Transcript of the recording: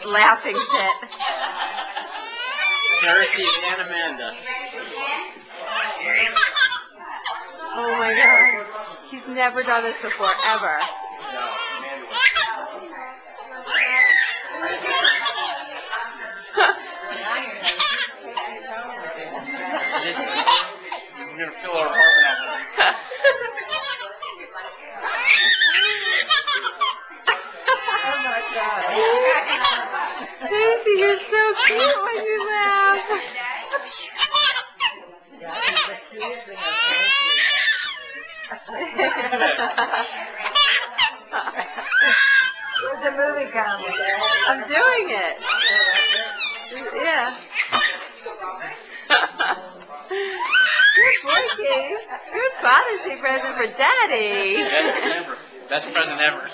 laughing fit. Darcy and Amanda. Oh my God. He's never done this before, ever. I'm going to fill our apartment out with Oh my God. Daisy, you're so cute when you laugh. Where's the movie camera? I'm doing it. Yeah. Good boy, Katie. Good Father's Day present for Daddy. Best present ever.